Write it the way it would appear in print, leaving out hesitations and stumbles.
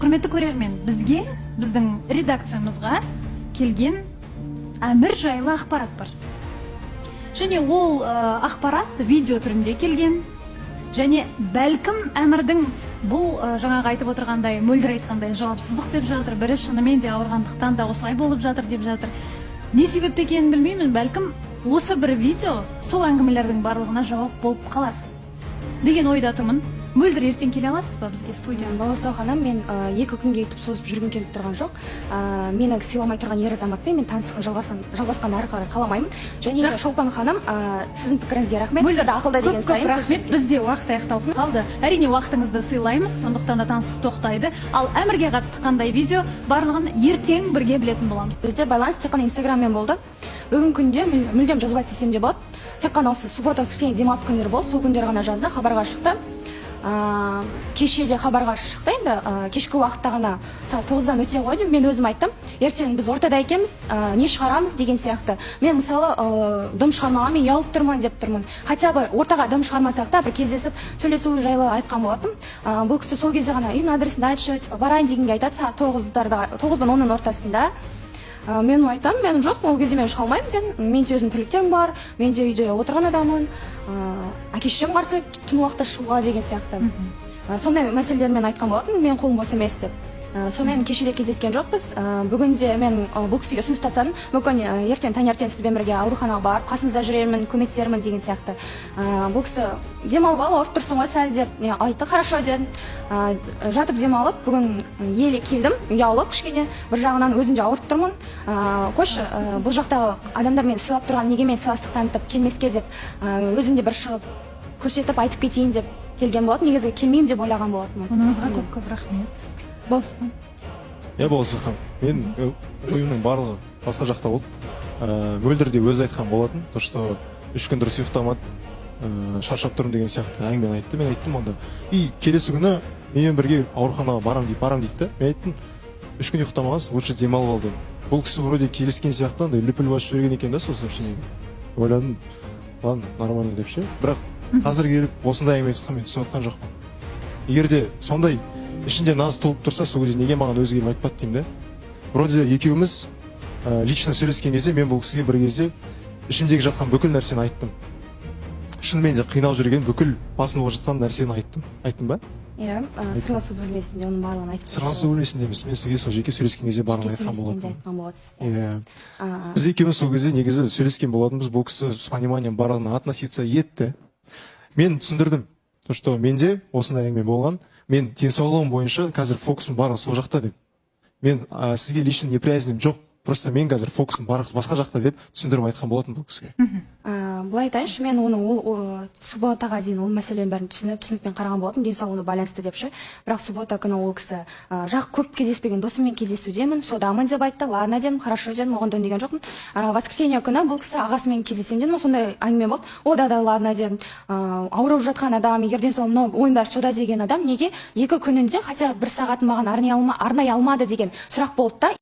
Құрметті көрермен, біздің редакциямызға келген Әмір жайлы ақпарат бар. Және ол ақпарат видео түрінде келген. Және бәлкім Әмірдің бұл жаңағы айтып отырғандай, мөлдір айтқандай жауапсыздық деп жатыр, бірі шынымен де ауырғандықтан да осылай болып жатыр деп жатыр. Не себепті екенін білмеймін, бәлкім осы бір видео сол әңгімелердің барлығына жауап болып қалар деген ойдатымын. Мөлдір, ертең келе аласыз ба бізге студияға? Балауса ханым, мен 2 күнге өтіп созып жүргім келіп тұрған жоқ. Мені сыйламай тұрған ер азаматпен мен таныстығын жалғасқан әрі қарай қаламаймын. Және Шолпан ханым, сіздің пікіріңізге рахмет. Мөлдір, көп рахмет. Бізде уақыт аяқталып қалды. Әрине уақытыңызды сыйлаймыз, сондықтан да таныстық тоқтайды. Ал Әмірге қатысты қандай видео барлығын ертең бірге білетін боламыз. Бізде байланыс тек қана инстаграммен болды. Бүгін күнде мүлдем жазбай десем де болады. Тек қана осы суббота, воскресенье, демалыс күндері болды. Сол күндері ғана жазды, хабарға шықты. Кеше де хабарға шықты, енді кешкі уақытта ғана сағат 9-дан өте қойдым. Мен өзім айттым, ертең біз ортада екенбіз, не шығарамыз деген сияқты. Мен мысалы дым шығармаға мен ұялып тұрмын деп тұрмын. Хотя бы ортаға дым шығармасақ та бір кездесіп сөйлесу жайлы айтқан болатым. Бұл кісі сол кезде ғана үйдің адресін айтшы, барайын дегенге айтады, сағат 9 пен 10 ортасында. Мен айтам, мен жоқ, ол кезде мен шыға алмаймын, менде өзім тірліктерім бар, менде үйде отырған адамын, әке-шешем қарсы түн уақытта шығуға деген сияқты. Сондай мәселелермен айтқан болатын, мен қолым бос емес деп. Сонымен кешеде кездескен жоқпыз. Бүгінде мен бұл кісіге ұсыныс тастадым. Мүмкін ертең таңертең сізбен бірге ауруханаға барып, қасыңызда жүрермін, көмектесермін деген сияқты. Бұл кісі демалып ал, ауырып тұрсың ғой сәл деп айтты. Хорошо дедім. Жатып демалып, бүгін еле келдім, ұялып кішкене. Бір жағынан өзім де ауырып тұрмын. Қойшы, бұл жақтағы адамдармен сыйлап тұрған, неге мен сыйластық танытып келмеске деп, өзім де бір шығып көрсетіп айтып кетейін деп келген болатын. Негізі келмеймін деп ойлаған болатынмын. Оныңызға көп рахмет. Болсын. Болсын хан. Мен ойымның барлығы басқа жақта болды. Мөлдір де өзі айтқан болатын. То, что 3 күн дұрыс ұйықтамады, шаршап тұрмын деген сияқты әңгімені айтты. Мен айттым онда. И келесі күні менімен бірге ауруханаға барам дейді. Мен айттым, 3 күн ұйықтамағансыз, лучше демалып ал дедім. Бұл кісі вроде келіскен сияқты, лүпіл басып жүрген екен да сол сообщениеге. Ойладым, ладно, нормально деп ше. Бірақ қазір келіп осындай әңгіме айтқан мен түсініп отқан жоқпын. Егер де сондай ішінде наз толып тұрса, сол кезде неге маған өзі келіп айтпады деймін да. Вроде екеуміз лично сөйлескен кезде мен бұл кісіге бір кезде ішімдегі жатқан бүкіл нәрсені айттым. Шынымен де қинап жүрген бүкіл басында жатқан нәрсені айттым ба? Иә, сырласу бөлмесінде оның барлығын айттым. Сырласу бөлмесінде емес, мен сізге сол жеке сөйлескен кезде барлығын айтқан болатынмын. Біз екеуміз сол кезде негізі сөйлескен болатынбыз, бұл кісі с пониманием барлығына относиться етті. Мен түсіндірдім, то что менде осындай әңгіме болған. Мен денсаулығым бойынша қазір фокусым барлығы сол жақта деп. Мен сізге лично неприязнім жоқ, просто мен қазір фокусым барлығы басқа жақта деп түсіндіріп айтқан болатын бұл кісіге. Былай айтайыншы, мен оның субботаға дейін ол мәселенің бәрін түсінікпен қараған болатын, денсаулығына байланысты депші. Бірақ суббота күні ол кісі көп кездеспеген досыммен кездесудемін, содамын деп айтты. Ладно дедім, хорошо дедім, оған деген жоқпын. Воскресенье күні бұл кісі ағасымен кездесем дедім, сондай әңгіме болды. Да, ладно дедім. Ауырып жатқан адам, егер денсаулығым ойын бәрі сода деген адам неге 2 күнінде хотя бір сағатын маған арнай алмады деген сұрақ болды да.